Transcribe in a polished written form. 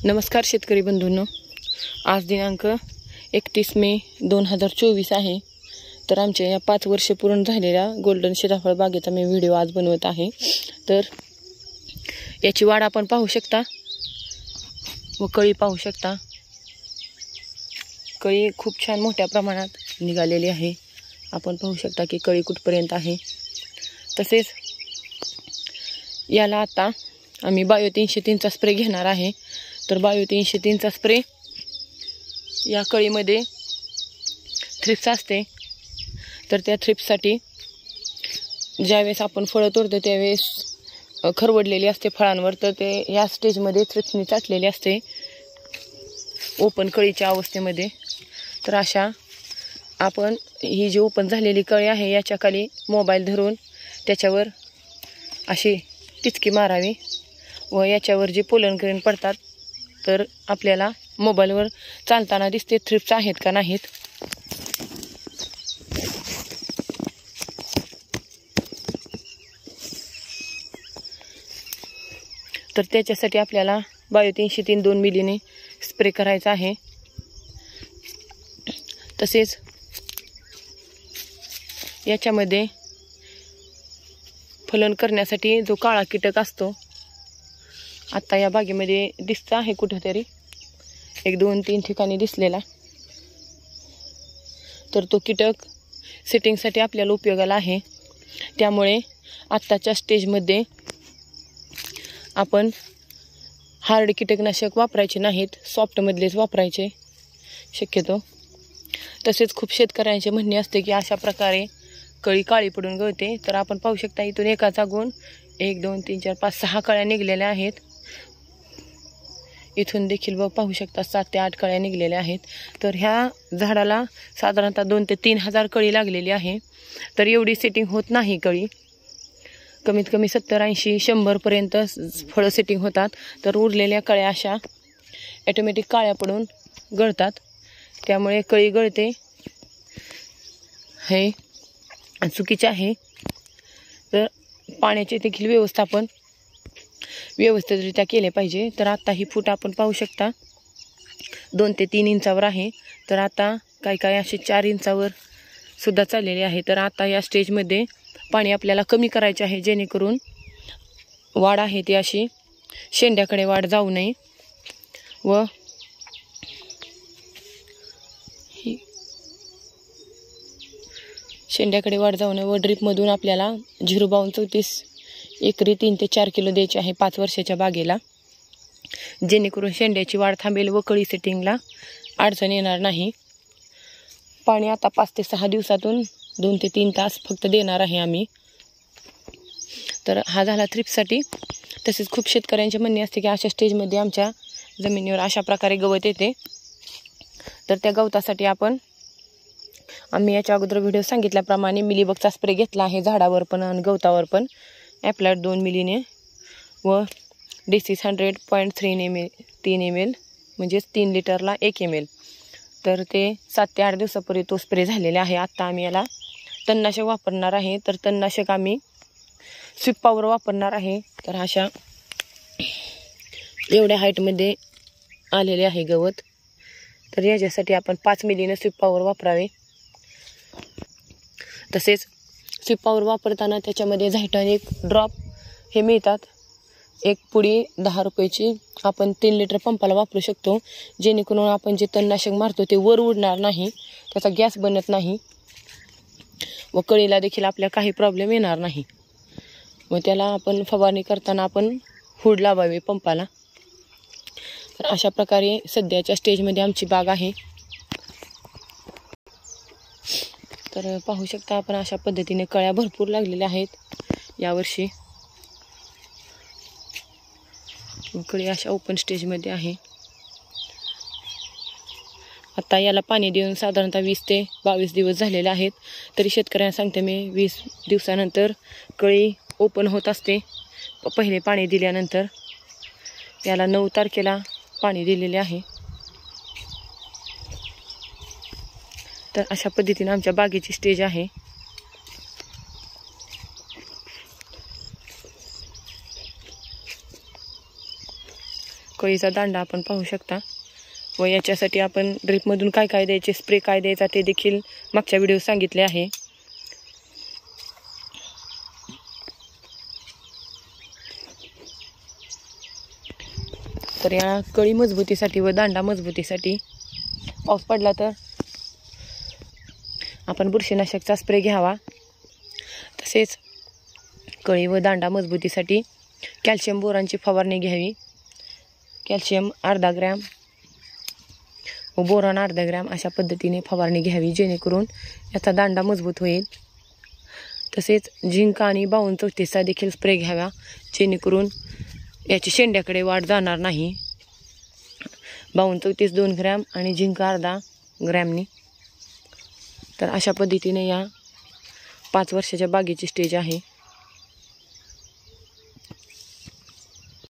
नमस्कार शेतकरी बंधूंनो, आज दिनांक 31 मे 2024 आहे। तर आमच्या या 5 वर्ष पूर्ण झालेल्या गोल्डन सीताफळ बागेचा मी व्हिडिओ आज बनवत आहे। तर याची वाढ आपण पाहू शकता व कळी पाहू शकता। कळी खूप छान मोठ्या प्रमाणात निघालेली आहे। आपण पाहू शकता की कळी कुठपर्यंत आहे। तसेच याला आता आम्ही बायो 303 चा स्प्रे घेणार आहे। तर बायो 303 चा स्प्रे या कळीमध्ये थ्रिप्स असते। तर त्या थ्रिप्ससाठी ज्यावेळेस आपण फळं तोडतो त्यावेळेस खरवडलेली असते फळांवर, तर ते या स्टेजमध्ये थ्रिप्सनी चाटलेली असते ओपन कळीच्या अवस्थेमध्ये। तर अशा आपण ही जी ओपन झालेली कळी आहे याच्या खाली मोबाईल धरून त्याच्यावर अशी टिचकी मारावी व याच्यावर जे पोलन ग्रेन पडतात तर आपल्याला मोबाईलवर चालताना दिसते थ्रिप्स आहेत का नाहीत। तर त्याच्यासाठी आपल्याला बायो 303 2 मिलीने स्प्रे करायचा आहे। तसेच याच्यामध्ये फलन करण्यासाठी जो काळा कीटक असतो, आता या बागेमध्ये दिसतं आहे कुठेतरी 1 2 3 ठिकाणी दिसलेला, तर तो कीटक सेटिंगसाठी आपल्याला उपयोगाला आहे। त्यामुळे आत्ताच्या स्टेजमध्ये आपण हार्ड कीटकनाशक वापरायचे नाहीत, सॉफ्टमधलेच वापरायचे शक्यतो। तसेच खूप शेतकऱ्यांचे म्हणणे असते की अशा प्रकारे कळी काळी पडून गळते। तर आपण पाहू शकता इथून एकाचा गुण 1 2 3 4 5 6 कळ्या निघलेल्या आहेत। इथून देखील पाहू शकता 7 ते 8 कळ्या निघलेल्या आहेत। तर ह्या झाडाला साधारणतः 2 ते 3 हजार कळी लागलेली आहे। तर एवढी सेटिंग होत नाही कळी, कमीत कमी 70 80 100 पर्यंत फळं सेटिंग होतात। तर उरलेल्या कळ्या अशा ऑटोमॅटिक काळ्या पडून गळतात, त्यामुळे कळी गळते हे चुकीचे आहे। तर पाण्याचे देखील व्यवस्थापन व्यवस्थितरित्या केले पाहिजे। तर आता ही फूट आपण पाहू शकता 2 ते 3 इंचावर आहे। तर आता काही असे 4 इंचावर सुद्धा चाललेले आहे। तर आता या स्टेजमध्ये पाणी आपल्याला कमी करायचे आहे, जेणेकरून वाढ आहे ती अशी शेंड्याकडे वाढ जाऊ नये व शेंड्याकडे वाढ जाऊ नये व ड्रीपमधून आपल्याला 0.32 एकरी 3 ते 4 किलो द्यायचे आहे 5 वर्षाच्या बागेला, जेणेकरून शेंड्याची वाढ थांबेल व कळी सेटिंगला अडचण येणार नाही। पाणी आता 5 ते 6 दिवसातून 2 ते 3 तास फक्त देणार आहे आम्ही। तर हा झाला थ्रिप्ससाठी। तसेच खूप शेतकऱ्यांचे म्हणणे असते की अशा स्टेजमध्ये आमच्या जमिनीवर अशा प्रकारे गवत येते। तर त्या गवतासाठी आम्ही याच्या अगोदर व्हिडिओ सांगितल्याप्रमाणे मिलीबगचा स्प्रे घेतला आहे, झाडावर पण आणि गवतावर पण ॲप्लाइड 2 मिलीने व डिसीज 100.3 ml म्हणजेच 3 लिटरला 1 ml। तर ते 7 ते 8 दिवसापूर्वी तो स्प्रे झालेला आहे। आत्ता आम्ही याला तणनाशक वापरणार आहे। तर तणनाशक आम्ही स्वीप पॉवर वापरणार आहे। तर अशा एवढ्या हाईटमध्ये आलेले आहे गवत, तर याच्यासाठी आपण 5 मिलीने स्वीप पॉवर वापरावे। तसेच स्वीप पॉवर वापरताना त्याच्यामध्ये झायटॉनिक ड्रॉप हे मिळतात, एक पुडी 10 रुपयाची, आपण 3 लिटर पंपाला वापरू शकतो, जेणेकरून आपण जे तणनाशक मारतो ते वर उडणार नाही, त्याचा गॅस बनत नाही व कळीला देखील आपल्या काही प्रॉब्लेम येणार नाही। व त्याला आपण फवारणी करताना आपण हुड लावावे पंपाला। तर अशा प्रकारे सध्याच्या स्टेजमध्ये आमची बाग आहे। तर पाहू शकता आपण अशा पद्धतीने कळ्या भरपूर लागलेल्या आहेत यावर्षी। कळी अशा ओपन स्टेजमध्ये आहे। आता याला पाणी देऊन साधारणतः 20 ते 22 दिवस झालेले आहेत। तरी शेतकऱ्यांना सांगते मी 20 दिवसानंतर कळी ओपन होत असते पहिले पाणी दिल्यानंतर। याला 9 तारखेला पाणी दिलेले आहे। तर अशा पद्धतीने आमच्या बागेची स्टेज आहे। वकळीचा दांडा आपण पाहू शकता. व याच्यासाठी आपण ड्रिपमधून काय काय द्यायचे, स्प्रे काय द्यायचा ते देखील मागच्या व्हिडिओ सांगितले आहे. तर या कळी मजबूतीसाठी व दांडा मजबूतीसाठी पाऊस पडला तर आपण बुरशीनाशकचा स्प्रे घ्यावा. तसेच कळी व दांडा मजबूतीसाठी कॅल्शियम बोरानची फवारणी घ्यावी. कॅल्शियम अर्धा ग्रॅम व बोरान अर्धा ग्रॅम अशा पद्धतीने फवारणी घ्यावी, जेणेकरून याचा दांडा मजबूत होईल. तसेच झिंक आणि 52-34चा देखील स्प्रे घ्यावा, जेणेकरून याची शेंड्याकडे वाढ जाणार नाही. 52-34 2 ग्रॅम आणि झिंक अर्धा ग्रॅमनी. तर अशा पद्धतीने या 5 वर्षाच्या बागेची स्टेज आहे.